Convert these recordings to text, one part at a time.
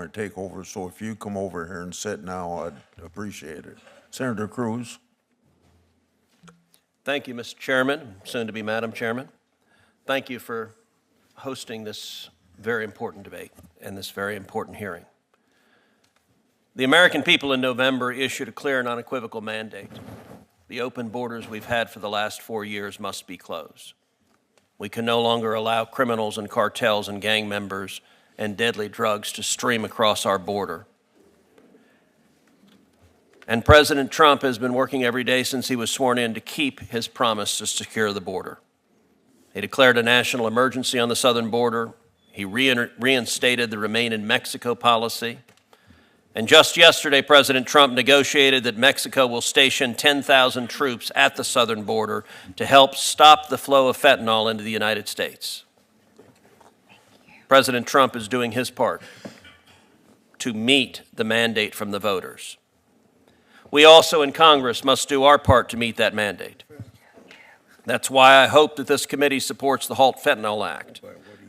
to take over, so if you come over here and sit now, I'd appreciate it. Senator Cruz. Thank you, Mr. Chairman, soon to be Madam Chairman. Thank you for hosting this very important debate and this very important hearing. The American people in November issued a clear and unequivocal mandate. The open borders we've had for the last 4 years must be closed. We can no longer allow criminals and cartels and gang members and deadly drugs to stream across our border. And President Trump has been working every day since he was sworn in to keep his promise to secure the border. He declared a national emergency on the southern border. He reinstated the Remain in Mexico policy. And just yesterday, President Trump negotiated that Mexico will station 10,000 troops at the southern border to help stop the flow of fentanyl into the United States. President Trump is doing his part to meet the mandate from the voters. We also in Congress must do our part to meet that mandate. That's why I hope that this committee supports the Halt Fentanyl Act,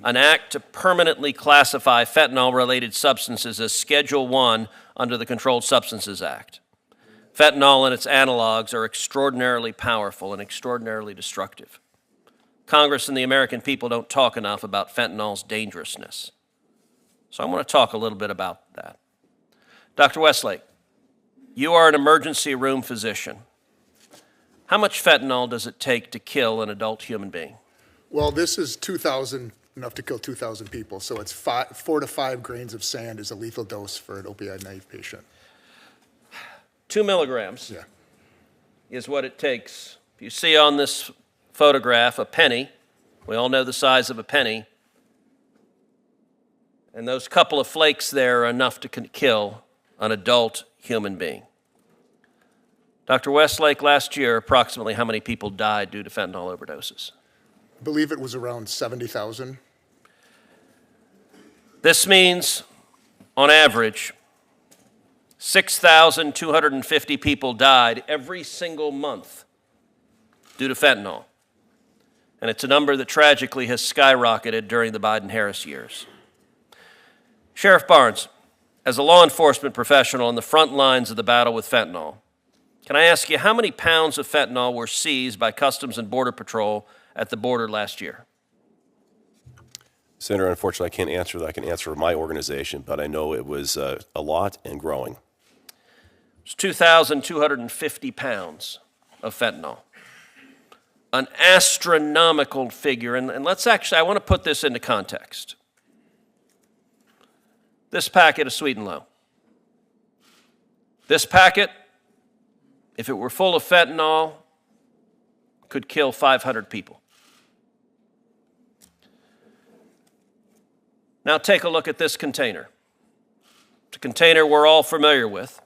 an act to permanently classify fentanyl-related substances as Schedule I under the Controlled Substances Act. Fentanyl and its analogs are extraordinarily powerful and extraordinarily destructive. Congress and the American people don't talk enough about fentanyl's dangerousness. So I want to talk a little bit about that. Dr. Westlake, you are an emergency room physician. How much fentanyl does it take to kill an adult human being? Well, this is 2,000, enough to kill 2,000 people. So it's 4 to 5 grains of sand is a lethal dose for an opioid-naive patient. 2 milligrams Yeah. is what it takes. If you see on this photograph a penny, we all know the size of a penny, and those couple of flakes there are enough to kill an adult human being. Dr. Westlake, last year, approximately how many people died due to fentanyl overdoses? I believe it was around 70,000. This means, on average, 6,250 people died every single month due to fentanyl. And it's a number that tragically has skyrocketed during the Biden-Harris years. Sheriff Barnes, as a law enforcement professional on the front lines of the battle with fentanyl, can I ask you how many pounds of fentanyl were seized by Customs and Border Patrol at the border last year? Senator, unfortunately, I can't answer that. I can answer for my organization, but I know it was a lot and growing. It's 2,250 pounds of fentanyl. An astronomical figure. And let's actually, I want to put this into context. This packet of Sweet and Low. This packet, if it were full of fentanyl, could kill 500 people. Now take a look at this container. It's a container we're all familiar with.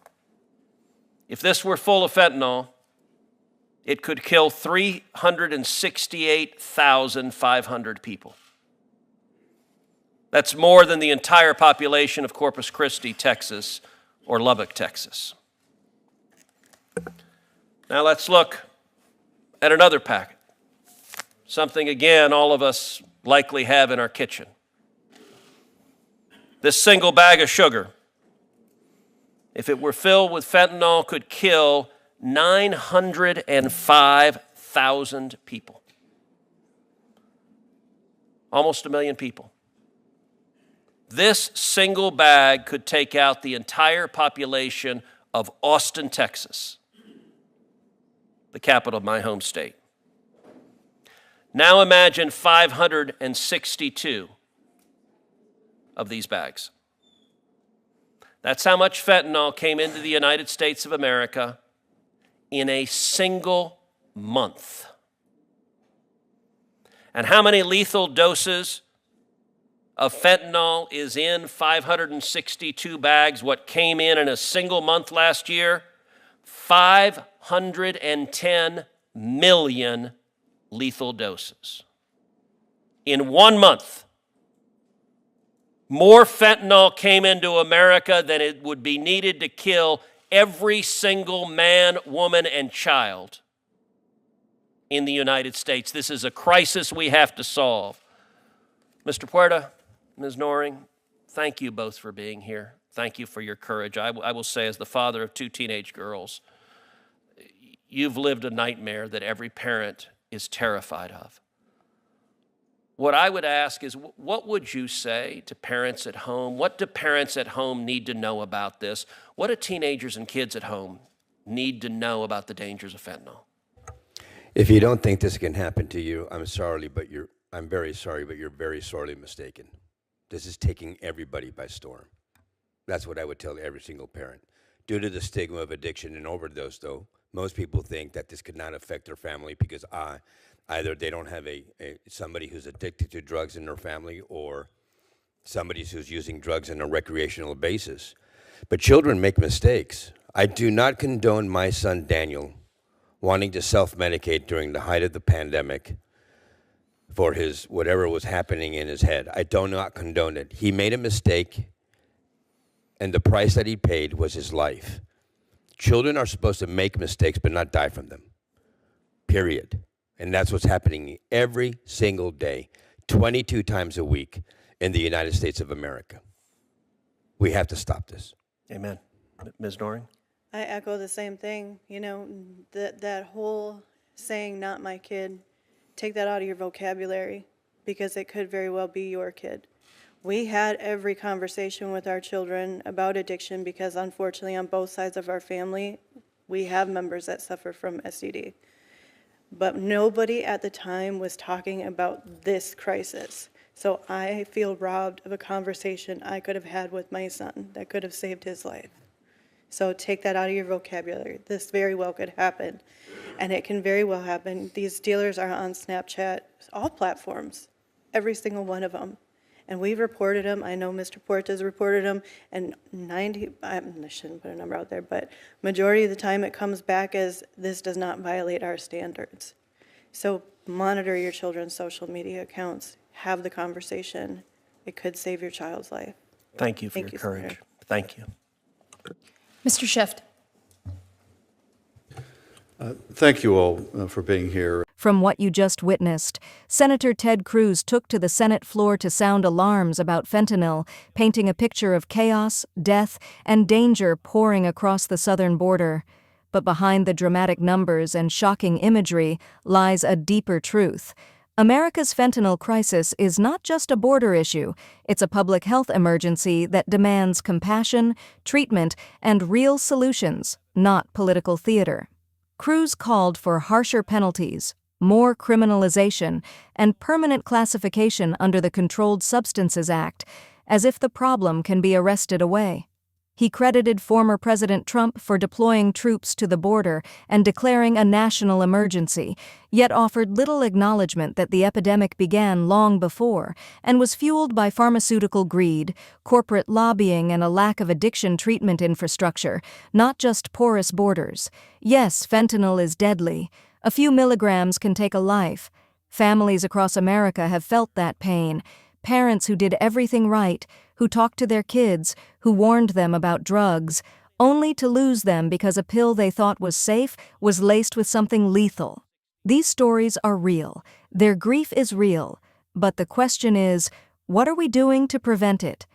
If this were full of fentanyl, it could kill 368,500 people. That's more than the entire population of Corpus Christi, Texas, or Lubbock, Texas. Now let's look at another packet. Something, again, all of us likely have in our kitchen. This single bag of sugar, if it were filled with fentanyl, could kill 905,000 people. Almost 1 million people. This single bag could take out the entire population of Austin, Texas, the capital of my home state. Now imagine 562 of these bags. That's how much fentanyl came into the United States of America in a single month. And how many lethal doses of fentanyl is in 562 bags? What came in a single month last year? 510 million lethal doses. In 1 month, more fentanyl came into America than it would be needed to kill every single man, woman, and child in the United States. This is a crisis we have to solve. Mr. Puerta, Ms. Noring, thank you both for being here. Thank you for your courage. I will say, as the father of 2 teenage girls, you've lived a nightmare that every parent is terrified of. What I would ask is, what would you say to parents at home? What do parents at home need to know about this? What do teenagers and kids at home need to know about the dangers of fentanyl? If you don't think this can happen to you, I'm very sorry, but you're very sorely mistaken. This is taking everybody by storm. That's what I would tell every single parent. Due to the stigma of addiction and overdose, though, most people think that this could not affect their family because either they don't have somebody who's addicted to drugs in their family or somebody who's using drugs on a recreational basis. But children make mistakes. I do not condone my son Daniel wanting to self-medicate during the height of the pandemic for his whatever was happening in his head. I do not condone it. He made a mistake, and the price that he paid was his life. Children are supposed to make mistakes but not die from them, period. And that's what's happening every single day, 22 times a week in the United States of America. We have to stop this. Amen. Ms. Doring? I echo the same thing. You know, that whole saying, not my kid, take that out of your vocabulary because it could very well be your kid. We had every conversation with our children about addiction because unfortunately on both sides of our family, we have members that suffer from STD. But nobody at the time was talking about this crisis. So I feel robbed of a conversation I could have had with my son that could have saved his life. So take that out of your vocabulary. This very well could happen, and it can very well happen. These dealers are on Snapchat, all platforms, every single one of them. And we've reported them. I know Mr. Porta's reported them, and I shouldn't put a number out there, but majority of the time it comes back as this does not violate our standards. So monitor your children's social media accounts. Have the conversation. It could save your child's life. Thank you for your Senator. courage. Thank you. Mr. Shift. Thank you all for being here. From what you just witnessed, Senator Ted Cruz took to the Senate floor to sound alarms about fentanyl, painting a picture of chaos, death, and danger pouring across the southern border. But behind the dramatic numbers and shocking imagery lies a deeper truth. America's fentanyl crisis is not just a border issue, it's a public health emergency that demands compassion, treatment, and real solutions, not political theater. Cruz called for harsher penalties, more criminalization, and permanent classification under the Controlled Substances Act, as if the problem can be arrested away. He credited former President Trump for deploying troops to the border and declaring a national emergency, yet offered little acknowledgement that the epidemic began long before and was fueled by pharmaceutical greed, corporate lobbying, and a lack of addiction treatment infrastructure, not just porous borders. Yes, fentanyl is deadly. A few milligrams can take a life. Families across America have felt that pain. Parents who did everything right, who talked to their kids, who warned them about drugs, only to lose them because a pill they thought was safe was laced with something lethal. These stories are real. Their grief is real. But the question is, what are we doing to prevent it?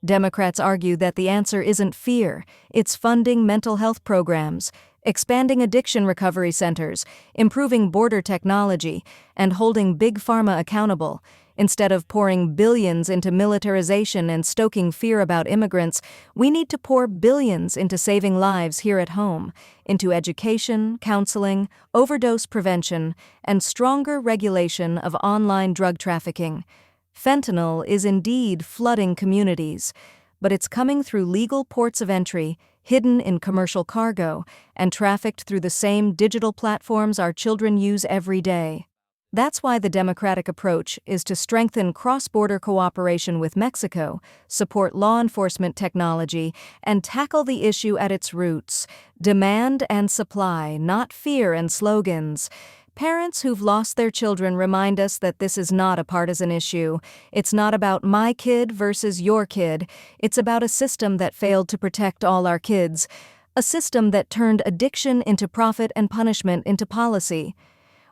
Democrats argue that the answer isn't fear, it's funding mental health programs, expanding addiction recovery centers, improving border technology, and holding Big Pharma accountable. Instead of pouring billions into militarization and stoking fear about immigrants, we need to pour billions into saving lives here at home, into education, counseling, overdose prevention, and stronger regulation of online drug trafficking. Fentanyl is indeed flooding communities, but it's coming through legal ports of entry, hidden in commercial cargo, and trafficked through the same digital platforms our children use every day. That's why the Democratic approach is to strengthen cross-border cooperation with Mexico, support law enforcement technology, and tackle the issue at its roots: demand and supply, not fear and slogans. Parents who've lost their children remind us that this is not a partisan issue. It's not about my kid versus your kid. It's about a system that failed to protect all our kids, a system that turned addiction into profit and punishment into policy.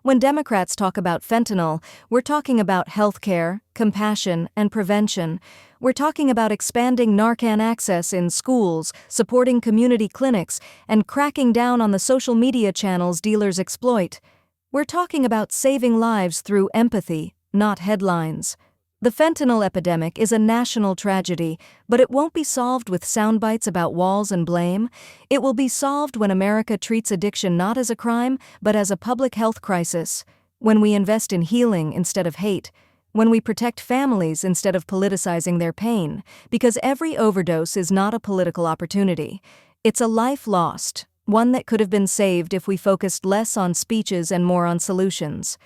When Democrats talk about fentanyl, we're talking about healthcare, compassion, and prevention. We're talking about expanding Narcan access in schools, supporting community clinics, and cracking down on the social media channels dealers exploit. We're talking about saving lives through empathy, not headlines. The fentanyl epidemic is a national tragedy, but it won't be solved with sound bites about walls and blame. It will be solved when America treats addiction not as a crime, but as a public health crisis. When we invest in healing instead of hate. When we protect families instead of politicizing their pain. Because every overdose is not a political opportunity. It's a life lost, one that could have been saved if we focused less on speeches and more on solutions.